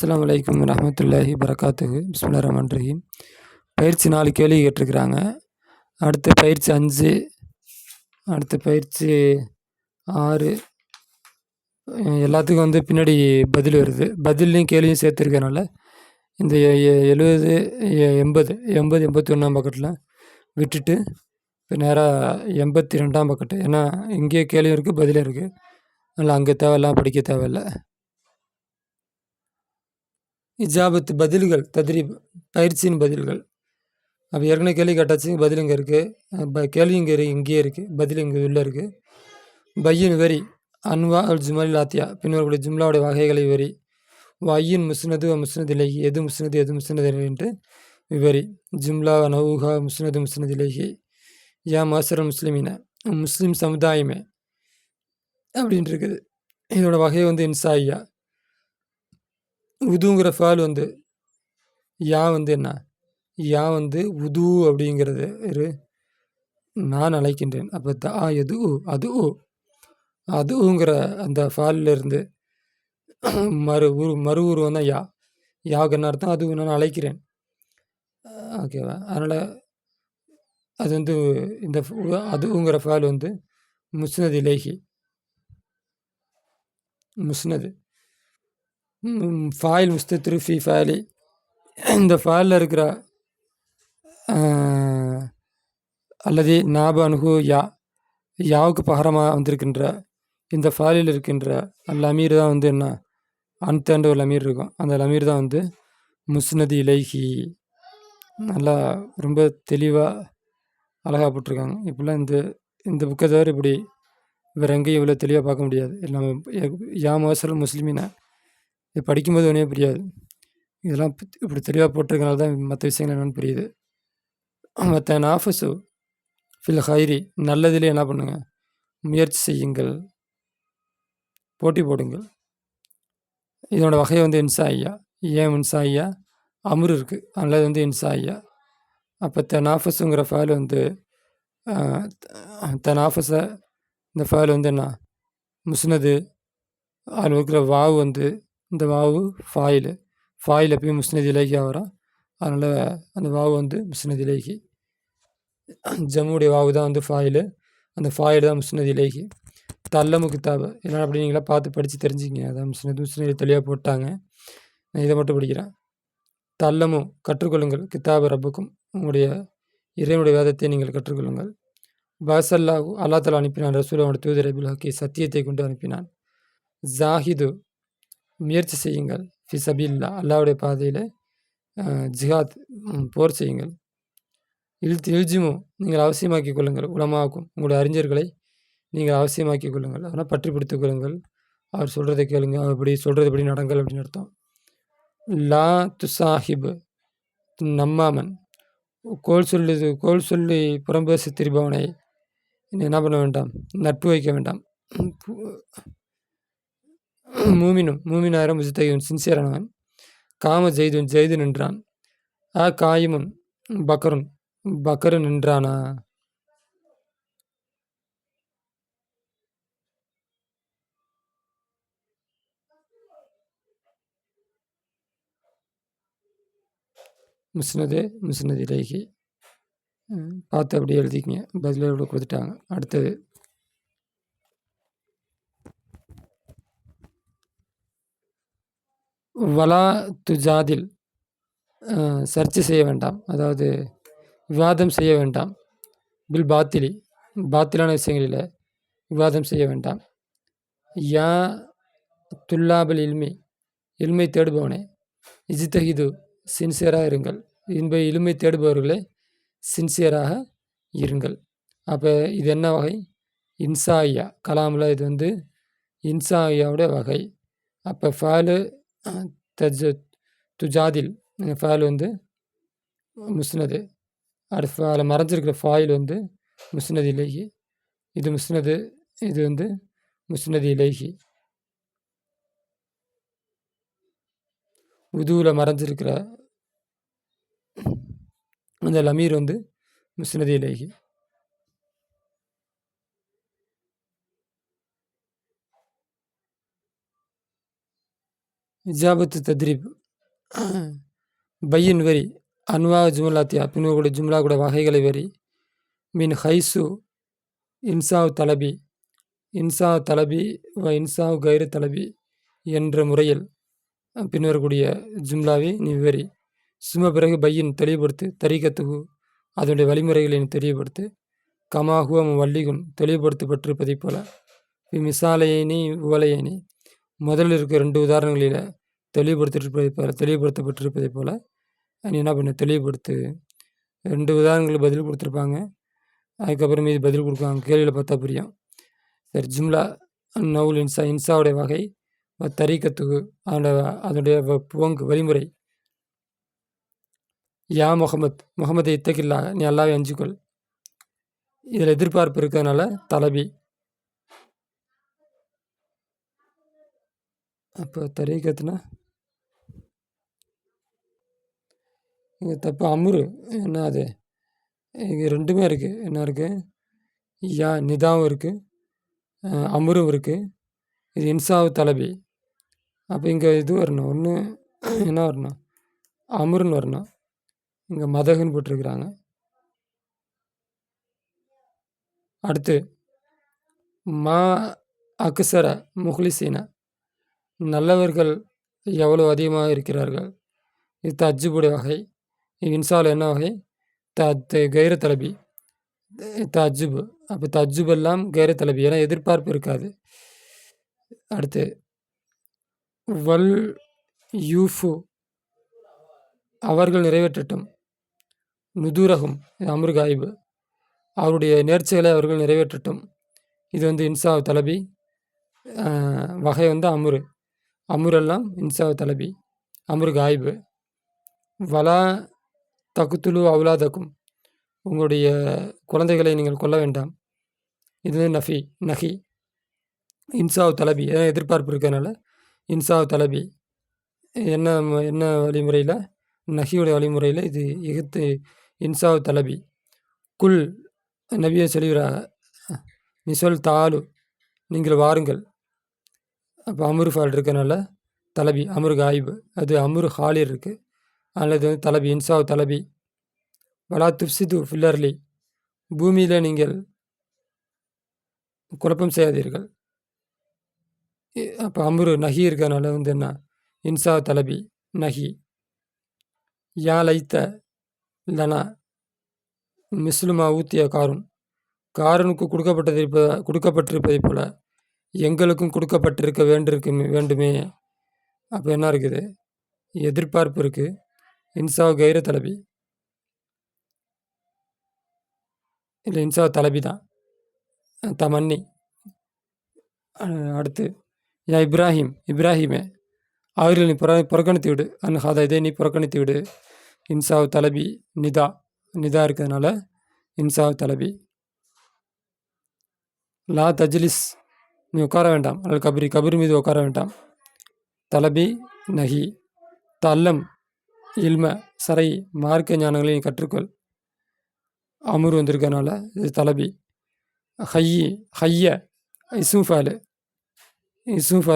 அஸ்ஸலாமு அலைக்கும் வரஹ்மத்துல்லாஹி வரகாத்துஹு. பிஸ்மில்லாஹிர் ரஹ்மானிர் ரஹீம். பயிற்சி 4 கேள்வி கேட்டிருக்கிறாங்க. அடுத்த பயிற்சி 5, அடுத்த பயிற்சி 6, எல்லாத்துக்கும் பின்னாடி பதில் வருது. பதில்லையும் கேள்வியும் சேர்த்துருக்கனால இந்த 70, 80, 81ஆம் பக்கத்தில் விட்டுட்டு இப்போ நேராக 82ஆம் பக்கத்து. ஏன்னா இங்கேயே கேள்வி இருக்குது, பதிலே இருக்குது. அதனால் அங்கே தேவையில்லாம் படிக்க தேவையில்லை. இஜாபத்து பதில்கள், தத்ரீப் பயிற்சியின் பதில்கள். அப்போ ஏற்கனவே கேள்வி கேட்டாச்சு, பதில் இங்கே இருக்குது. கேள்வி இங்கேயே இருக்குது, பதில் இங்கே உள்ளே இருக்குது. பையின் வரி அன்வா அல் ஜுமல் லாத்தியா, பின்வரக்கூடிய ஜும்லாவுடைய வகைகளை வரி. ஐயின் முஸ்னது முஸ்னத் இலேஹி, எது முஸ்னது எது முஸ்னது என்று விவரி. ஜும்லா நவுஹா முஸ்னது முஸ்னத் இலேஹி. யா மாசர் முஸ்லிமின, முஸ்லீம் சமுதாயமே அப்படின்ட்டு இருக்குது. இதோட வகை இன்சாய்யா. உதுங்கிற ஃபால் யா என்ன, யா உது அப்படிங்கிறது நான் அழைக்கின்றேன். அப்போ எது அதுங்கிற அந்த ஃபாலில் இருந்து மறு உருவம் தான் யா. யாவுக்கு என்ன அர்த்தம்? அது நான் அழைக்கிறேன். ஓகேவா? அதனால் அது இந்த அதுங்கிற ஃபால் முஸ்னத் இலேஹி. முஸ்னது ஃபாயில் முஸ்தத்ரு ஃபி ஃபாலி. இந்த ஃபாலில் இருக்கிற அல்லது நாபானுகு யா, யாவுக்கு பகரமாக வந்திருக்கின்ற இந்த ஃபாலில் இருக்கின்ற லமீர் தான் என்ன, அன்தேண்ட ஒரு லமீர் இருக்கும். அந்த லமீர் தான் முஸ்னது இலேஹி. நல்லா ரொம்ப தெளிவாக அழகாக போட்டிருக்காங்க. இப்படிலாம் இந்த புக்கை தவிர இப்படி வேறு எங்கேயும் இவ்வளோ தெளிவாக பார்க்க முடியாது. நம்ம யா மாசல் முஸ்லிமினா இது படிக்கும்போது ஒன்றே புரியாது. இதெல்லாம் இப்படி தெளிவாக போட்டிருக்கனால தான் மற்ற விஷயங்கள் என்னென்னு புரியுது. மற்ற நாஃபஸு ஃபில் ஹைரி, நல்லதிலே என்ன பண்ணுங்க, முயற்சி செய்யுங்கள், போட்டி போடுங்கள். இதனோட வகை இன்சாய்யா. ஏன் இன்சாய்யா? அமுர் இருக்குது, அதனால் இன்சாய்யா. அப்போ தனாஃபஸுங்கிற ஃபைல் தனாஃபஸை இந்த ஃபைல் என்ன, முஸ்னது. அதில் இருக்கிற வாவு இந்த வாவு ஃபாயில் எப்பயும் முஸ்னத் இலேஹியாக வரும். அதனால் அந்த வாவு முஸ்னத் இலேஹி. ஜம்முடைய வாவு தான் ஃபாயில், அந்த ஃபாயில் தான் முஸ்னத் இலேஹி. தல்லமு கித்தாபு என்ன அப்படி நீங்களா பார்த்து படித்து தெரிஞ்சுக்கிங்க. அதான் முஸ்னத் தெளிவாக போட்டாங்க. நான் இதை மட்டும் படிக்கிறேன். தல்லமு கற்றுக்கொள்ளுங்கள், கித்தாபு ரப்புக்கும், உங்களுடைய இறைவனுடைய வேதத்தை நீங்கள் கற்றுக்கொள்ளுங்கள். பாசல்லாஹு அல்லா தலா அனுப்பினான், ரசூல் அவனுடைய தூதர் அபில் ஹக்கி சத்தியத்தை கொண்டு அனுப்பினான். ஜாஹிது முயற்சி செய்யுங்கள், ஃபி சபீல்லா அல்லாவுடைய பாதையில் ஜிஹாத் போர் செய்யுங்கள். இல்ஜிமு நீங்கள் அவசியமாக்கிக் கொள்ளுங்கள், உலமாக்கும் உங்களுடைய அறிஞர்களை நீங்கள் அவசியமாக்கிக் கொள்ளுங்கள். அதனால் பற்றி பிடித்துக் கொள்ளுங்கள், அவர் சொல்கிறதை கேளுங்க, அவர் இப்படி சொல்கிறதுபடி நடங்கள் அப்படின்னு அர்த்தம். லா துசாஹிப் நம்மாமன், கோல் சொல்லி புறம்பேசி திரிபவனை என்ன பண்ண வேண்டாம், நட்பு வைக்க வேண்டாம். மூமினாயிரம் முஜ்தகின் சின்சியரானவன். காம ஜெய்து நின்றான். காயிமுன் பக்கரு நின்றானா. முஸ்னது இலேஹி பார்த்து அப்படியே எழுதிக்கிங்க. பதில் எவ்வளோ கொடுத்துட்டாங்க. அடுத்தது வலா துஜாதில், சர்ச்சை செய்ய வேண்டாம், அதாவது விவாதம் செய்ய வேண்டாம். பில் பாத்திலான விஷயங்களில் விவாதம் செய்ய வேண்டாம். யா துல்லாபல் இல்மை தேடுபவனே, இஜ்தஹிது சின்சியராக இருங்கள். இல்மை தேடுபவர்களே சின்சியராக இருங்கள். அப்போ இது என்ன வகை? இன்சாய்யா. கலாமில் இது இன்சாய்யாவுடைய வகை. அப்போ ஃபாலு துஜாதில் ஃபால் முஸ்னது. அடுத்த ஃபால் மறைஞ்சிருக்கிற ஃபாயில் முஸ்னது இலேஹி. இது முஸ்னது, இது முஸ்னது இலேஹி. உதுவில் மறைஞ்சிருக்கிற அந்த லமீர் முஸ்னது இலேஹி. இஜாபத்து தத்ரீப் பையின் வரி அன்வா ஜுமலாத்தியா பின்வக்கூடிய ஜும்லா கூட வகைகளை வரி மின் ஹைசு இன்சாவ் தலபி இன்சாவ் தலபி இன்சாவ் கைரு தலபி என்ற முறையில் பின்வரக்கூடிய ஜும்லாவை நீ விவரி. சும பிறகு பையின் தெளிவுபடுத்து தரீகத்துகு அதனுடைய வழிமுறைகளை நீ தெளிவுபடுத்து. கமாஹுவ வள்ளிகுன் தெளிவுபடுத்தப்பட்டிருப்பதைப் போல. மிசாலையனி உவலையனி முதலில் இருக்க 2 உதாரணங்களில் தெளிவுபடுத்தப்பட்டிருப்பதைப் போல நீ என்ன பண்ண தெளிவுபடுத்து. 2 உதாரணங்களுக்கு பதில் கொடுத்துருப்பாங்க. அதுக்கப்புறம் மீது பதில் கொடுப்பாங்க. கேள்வியில் பார்த்தா புரியும். சரி, ஜும்லா நவுல் இன்சாவுடைய வகை தரீக்கத்துகு அதனுடைய புவங்கு வழிமுறை. யா முகமது இத்தகில்லா நீ அல்லாவை அஞ்சுக்கொள். இதில் எதிர்பார்ப்பு இருக்கிறதுனால தலபி. அப்போ தரீக்கத்துனா இங்கே தப்பு அமுரு என்ன அது இங்கே 2மே இருக்குது. என்ன இருக்குது? யா நிதாவும் இருக்குது, அமுரும் இருக்குது. இது இன்சாவு தலபி. அப்போ இங்கே இது வரணும், ஒன்று என்ன வரணும், அமுருன்னு வரணும். இங்கே மதகுன்னு போட்டிருக்கிறாங்க. அடுத்து மா அக்சர முஹ்லிசீன நல்லவர்கள் எவ்வளோ அதிகமாக இருக்கிறார்கள். இது தஜ்ஜுபுடைய வகை. இன்சாவில் என்ன வகை? கைர தலபி தஜ்ஜுபு. அப்போ தஜ்ஜுப் எல்லாம் கைர தலபி, ஏன்னா எதிர்பார்ப்பு இருக்காது. அடுத்து வல் யூஃபு அவர்கள் நிறைவேற்றட்டும். நுதூரகும் அம்ரு காயிபு அவருடைய நேர்ச்சிகளை அவர்கள் நிறைவேற்றட்டும். இது இன்சாவ் தலபி வகை அமுரு. அமுரெல்லாம் இன்சாவ் தலபி அமுரு காயிபு. வலா தகுத்துலு அவுலாதக்கும் உங்களுடைய குழந்தைகளை நீங்கள் கொல்ல வேண்டாம். இது நஹி இன்சாவ் தலபி, ஏன்னா எதிர்பார்ப்பு இருக்கிறதுனால இன்சாவ் தலபி. என்ன வழிமுறையில்? நஹியுடைய வழிமுறையில் இது எகுத்து இன்சாவ் தலபி. குல் நபியை சொல்கிறாங்க, நீ சொல் தாலு நீங்கள் வாருங்கள். அப்போ அமுரு ஃபால் இருக்கனால தலபி அமுரு காயிபு. அது அமுரு ஹாலிர் இருக்குது, அதனால் இது தலபி இன்சாவ் தலபி. வலா துப்சிது ஃபில்லர்லி பூமியில் நீங்கள் குழப்பம் செய்யாதீர்கள். அப்போ அமுரு நஹி இருக்கிறதுனால என்ன இன்சாவ் தலபி நஹி. யா லைத்த லனா மிஸ்லுமா ஊத்திய காரனுக்கு கொடுக்கப்பட்டிருப்பதைப் போல எங்களுக்கும் கொடுக்கப்பட்டிருக்க வேண்டுமே. அப்போ என்ன இருக்குது? எதிர்பார்ப்பு இருக்குது. இன்சாவ் கைர தலபி இல்லை இன்சாவ் தலபி தான் தமன்னி. அடுத்து யா இப்ராஹிமே அவர்கள் நீ புறக்கணித்து விடு. அன்ஹாதா இதை நீ புறக்கணித்து விடு. இன்சாவ் தலபி நிதா இருக்கிறதுனால இன்சாவ் தலபி. லா தஜ்லிஸ் நீ உட்கார வேண்டாம். அல்லது கபரி மீது உட்கார வேண்டாம். தலபி நஹி. தல்லம் இல்ம சரை மார்க்க ஞானங்களை நீ கற்றுக்கொள். அமுர் வந்திருக்கனால இது தலபி. ஹைய இசுஃபாலு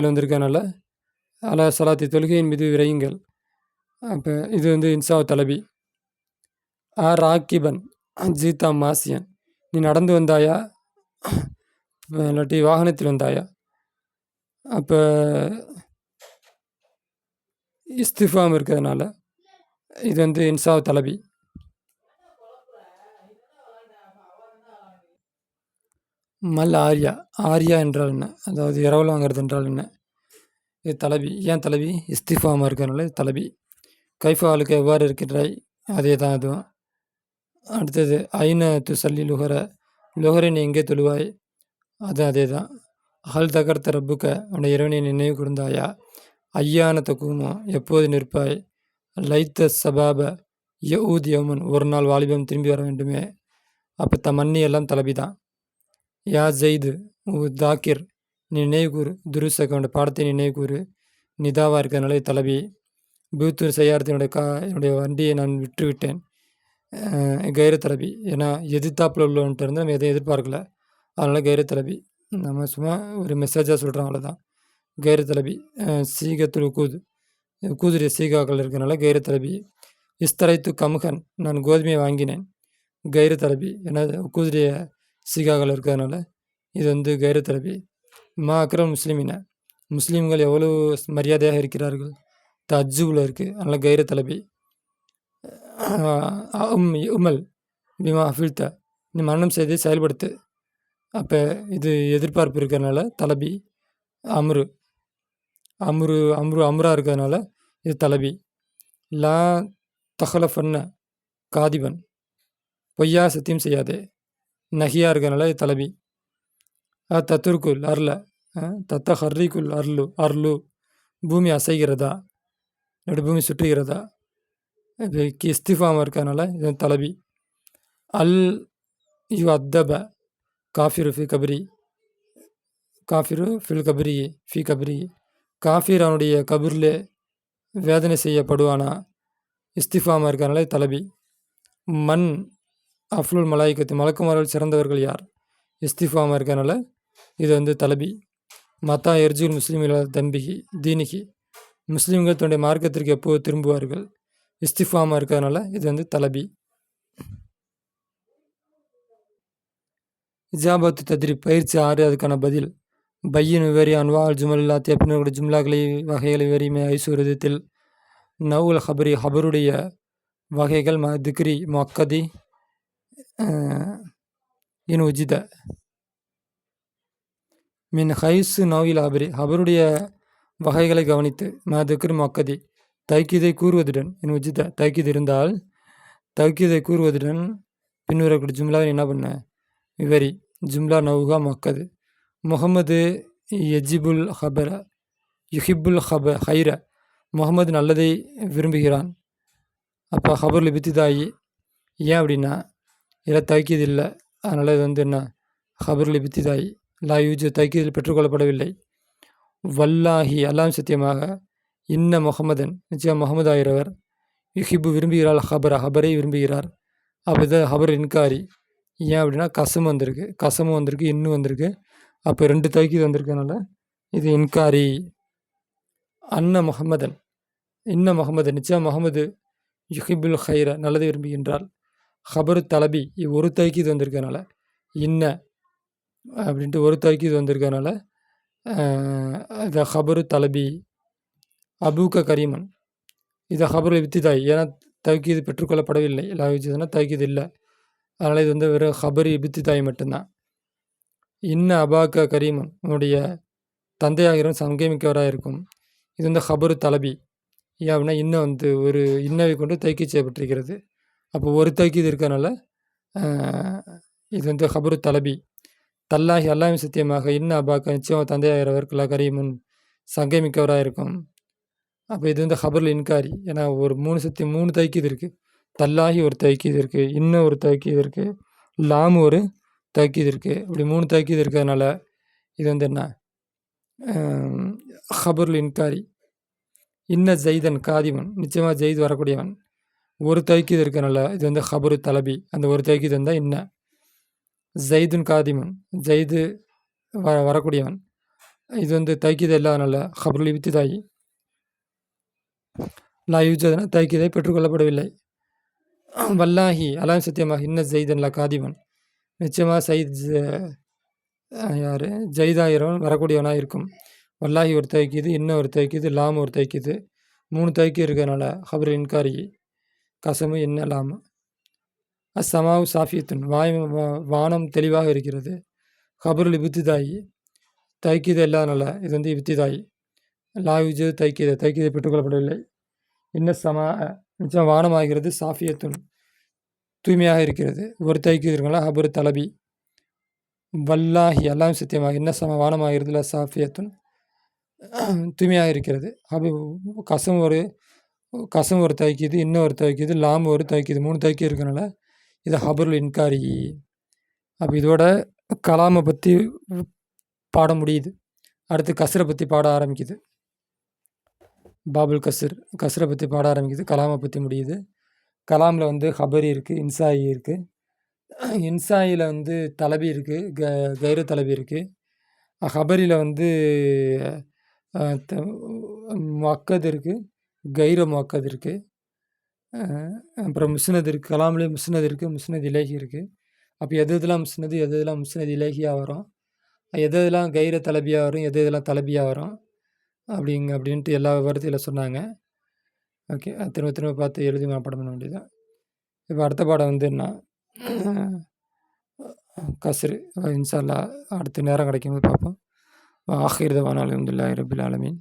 வந்திருக்கனால அலா சலாத்தி தொழுகையின் மீது விரையுங்கள். அப்போ இது இன்சாவ் தலபி. ராக்கிபன் ஜீதா மாசியன் நீ நடந்து வந்தாயா இல்லாட்டி வாகனத்தில் வந்தாயா. அப்போ இஸ்திஃபாம் இருக்கிறதுனால இது இன்சாவ் தலபி. மல் ஆரியா என்றால் என்ன? அதாவது இரவல் வாங்கிறது என்றால் என்ன? இது தலபி. ஏன் தலபி? இஸ்திஃபாமாக இருக்கிறதுனால இது தலபி. கைஃபா ஆளுக்கு எவ்வாறு இருக்கின்றாய், அதே தான் அதுவும். அடுத்தது ஐன துசல்லி லுஹரை நீ எங்கே தொழுவாய், அதே தான். ஹல் தகர்த்த ரப்புக்க உன்னை இறைவனை நினைவு கூர்ந்தாயா. ஐயான தக்குமோ எப்போது நிற்பாய். லைத்த சபாப யஊத் யௌமன் ஒரு நாள் வாலிபம் திரும்பி வர வேண்டுமே. அப்போ தமன்னி எல்லாம் தலபி தான். யா ஜெயிது தாக்கிர் நீ நினைவு கூறு. துருசக உன்னோட பாடத்தை நினைவு கூறு. நிதாவாக இருக்கிறதுனால தலபி. பூத்தூர் செய்யாரத்தினுடைய என்னுடைய வண்டியை நான் விட்டுவிட்டேன். கைர தலபி. ஏன்னா எதிர்த்தாப்பில் உள்ளவன்ட்டு இருந்து நம்ம எதையும் எதிர்பார்க்கல, அதனால் கைர தலபி. நம்ம சும்மா ஒரு மெசேஜாக சொல்கிறோம், அவ்வளோதான். கைர தலபி. சீகத்துல் உக்கூது கூதுரிய சீகாக்கள் இருக்கனால கைர தலபி. இஸ்தரைத்து கமுகன், நான் கோதுமையை வாங்கினேன். கைர தலபி, ஏன்னா கூதுரிய சீகாக்கள் இருக்கிறதுனால இது வந்து கைர தலபி. மா அக்ரம் முஸ்லிமின, முஸ்லீம்கள் எவ்வளோ மரியாதையாக இருக்கிறார்கள். தஜ்ஜுவில் இருக்குது, அதனால் கைர தலபி. உமல் பிமா அஃபில்த, நீ மரணம் செய்து செயல்படுத்து. அப்போ இது எதிர்பார்ப்பு இருக்கிறதுனால தலபி. அம்ரு அம்ரு அம்ரு அம்ரா இருக்கிறதுனால இது தலபி. லா தஹலஃபன்ன காதிபன், பொய்யா சத்தியம் செய்யாதே. நஹியா இருக்கிறதுனால இது தலபி. தத்துருக்குல் அர்ல, தத்த ஹர்ரிக்குல் அர்லு அர்லு, பூமி அசைகிறதா, இப்படி பூமி சுற்றுகிறதா. இப்போ இஸ்திஃபாம் இருக்கிறதுனால இது தலபி. அல் யு அத்தப காஃபிரு ஃபி கபரி, காஃபிரு ஃபில் கபரி ஃபி கபரி, காஃபிர் அவனுடைய கபூரில் வேதனை செய்யப்படுவானா. இஸ்திஃபாமா இருக்கிறனால தலபி. மண் அஃப்லுல் மலாய்க்கத்து, மலக்குமார்கள் சிறந்தவர்கள் யார். இஸ்திஃபாமா இருக்கிறனால இது வந்து தலபி. மத்தா எர்ஜுல் முஸ்லீமில் தம்பிகி தீனிகி, முஸ்லீம்கள் தன்னுடைய மார்க்கத்திற்கு எப்போது திரும்புவார்கள். இஸ்திஃபாமா இருக்கிறதுனால இது வந்து தலபி. இஜாபத்து தத்ரி, பயிற்சி 6, அதுக்கான பதில். பையின் விவரி அன்வால் ஜுமல்லா, தேப்பினருடைய ஜும்லாக்களை வகைகளை விவரிமை ஐசு விதத்தில். நவுல் ஹபரி, ஹபருடைய வகைகள். திக்ரி மக்கதி இன் உஜித மின் ஹைசு நோயில் ஹபரி, ஹபருடைய வகைகளை கவனித்து. திக்ரி மக்கதி, தைக்கீதை கூறுவதுடன். இன் உஜித, தைக்கீது இருந்தால் தைக்கீதை கூறுவதுடன் பின்வரக்கூடிய ஜும்லாவை என்ன பண்ண விவரி. ஜும்லா நவுகா மக்கது. முகமது எஜிபுல் ஹபர யுஹிபுல் ஹைர, முகமது நல்லதை விரும்புகிறான். அப்போ ஹபர் லிபித்திதாயி. ஏன் அப்படின்னா இதில் தைக்கீது இல்லை, அதனால் இது வந்து என்ன ஹபர் லிபித்திதாயி. லா யூஜ், தைக்கீதில் பெற்றுக்கொள்ளப்படவில்லை. வல்லாஹி, அல்லாம் சத்தியமாக. இன்ன முகமதன், நிச்சயம் முகமது ஆகிறவர். யுஹிபு விரும்புகிறாள், ஹபர ஹபரை விரும்புகிறார். அப்போ இது ஹபர் இன்காரி. ஏன் அப்படின்னா கசம் வந்திருக்கு, கசமும் வந்திருக்கு, இன்னும் வந்திருக்கு. அப்போ 2 தைக்கீது வந்திருக்கனால இது இன்காரி. அன்ன முகமதன், இன்ன முகமது, நிச்சயம் முகமது. யுஹிபுல் ஹைர, நல்லதை விரும்புகின்றார். ஹபரு தலபி, ஒரு தைக்கீது வந்திருக்கனால. இன்ன அப்படின்ட்டு ஒரு தைக்கீது வந்திருக்கனால இதை ஹபரு தலபி. அபூக்க கரீமன், இதை ஹபரு இப்திதாய், ஏன்னா தைக்கீது பெற்றுக்கொள்ளப்படவில்லை. எல்லா வச்சுதுன்னா தைக்கீது இல்லை, அதனால் இது வந்து வெறும் ஹபரு இப்திதாய் மட்டும்தான். இன்ன அபாக்க கரீமன், உன்னுடைய தந்தையாகிறவன் சங்கமிக்கவராக இருக்கும். இது வந்து ஹபரு தலபி. ஏன் அப்படின்னா இன்னும் வந்து ஒரு இன்னவை கொண்டு தைக்கீது செய்யப்பட்டிருக்கிறது. அப்போ ஒரு தைக்கீது இருக்கனால இது வந்து ஹபரு தலபி. தல்லாஹி, அல்லாஹ்வின் சத்தியமாக. இன்ன அபாக்க, நிச்சயம் தந்தையாகிறவர். கரீமுன், சங்கமிக்கவராக இருக்கும். அப்போ இது வந்து ஹபர்ல இன்காரி. ஏன்னா ஒரு 3 தைக்கீது இருக்குது. தல்லாஹி ஒரு தைக்கீது இருக்குது, இன்னும் ஒரு தைக்கீது இருக்குது, லாம் ஒரு தைக்கீது இருக்குது. இப்படி 3 தைக்கீது இருக்கிறதுனால இது வந்து என்ன ஹபர்ல இன்காரி. இன்ன ஜெய்தன் காதிமன், நிச்சயமாக ஜெயித் வரக்கூடியவன். ஒரு தைக்கீது இருக்கிறனால இது வந்து ஹபரு தலபி. அந்த ஒரு தைக்கீது வந்தால் இன்ன. ஜெய்துன் காதிமன், ஜெய்து வரக்கூடியவன். இது வந்து தைக்கீது இல்லாதனால ஹபருல் இப்திதாயி. லா யூஜதுனா தைக்கீதை பெற்றுக்கொள்ளப்படவில்லை. வல்லாஹி, அல்லாம் சத்தியமாக. இன்ன ஜெய்தன் லா காதிமன், நிச்சயமாக சயித் யார் ஜெய்தாயிரவன் வரக்கூடியவனாக இருக்கும். வல்லாஹி ஒரு தைக்கீது, இன்னும் ஒரு தைக்கீது, லாம் ஒரு தைக்கீது. 3 தைக்கீது இருக்கிறனால ஹபர் இன்காரி. கசமு என்ன லாமு. அஸ்ஸமாவு சாஃபியத்துன், வானம் தெளிவாக இருக்கிறது. ஹபருல் இப்திதாயி, தைக்கீது இல்லாதனால இது வந்து இப்திதாயி. லா யூஜது தைக்கீது, தைக்கீதை பெற்றுக்கொள்ளப்படவில்லை. இன்ன சமா, நிச்சயம் வானமாகிறது. சாஃபியத்துன், தூய்மையாக இருக்கிறது. ஒரு தைக்கீது இருக்கனால ஹபரு தலபி. வல்லாஹி, அல்லாம் சத்தியமாக. இன்ன சம, வானமாகிறது. ல சாஃபியத்துன், தூய்மையாக இருக்கிறது. கசம் ஒரு தைக்கீது, இன்னும் ஒரு தைக்கீது, லாம் ஒரு தைக்கீது. 3 தைக்கீது இருக்கனால இது ஹபருல் இன்காரி. அப்போ இதோட கலாமை பற்றி பாட முடியுது. அடுத்து கஸ்ரை பற்றி பாட ஆரம்பிக்குது. பாபுல் கஸ்ரை பற்றி பாட ஆரம்பிக்குது. கலாமை பற்றி முடியுது. கலாமில் வந்து ஹபரி இருக்குது, இன்சாயி இருக்குது. இன்சாயில் வந்து தலபி இருக்குது, கைரு தலபி இருக்குது. ஹபரியில் வந்து மக்கது இருக்குது, கைர முஅக்கத் இருக்குது. அப்புறம் முஸ்னத் இருக்குது. கலாம்லேயே முஸ்னத் இருக்குது, முஸ்னத் இலேஹி இருக்குது. அப்போ எது எதெல்லாம் முஸ்னது, எது எதெல்லாம் முஸ்னத் இலேஹியாக வரும், எது எதெல்லாம் கைர தலபியா வரும், எது எதெல்லாம் தலபியா வரும் அப்படின்ட்டு எல்லா விவரத்தையும் சொன்னாங்க. ஓகே, திரும்ப திரும்ப பார்த்து எழுதி மனப்பாடம் பண்ண வேண்டியதுதான். இப்போ அடுத்த பாடம் வந்து என்ன, கஸ்ரு. இன்ஷா அல்லாஹ் அடுத்த நேரம் கிடைக்கும்போது பார்ப்போம். ஆஹிர் தவானா அல்ஹம்துலில்லாஹி ரப்பில் ஆலமீன்.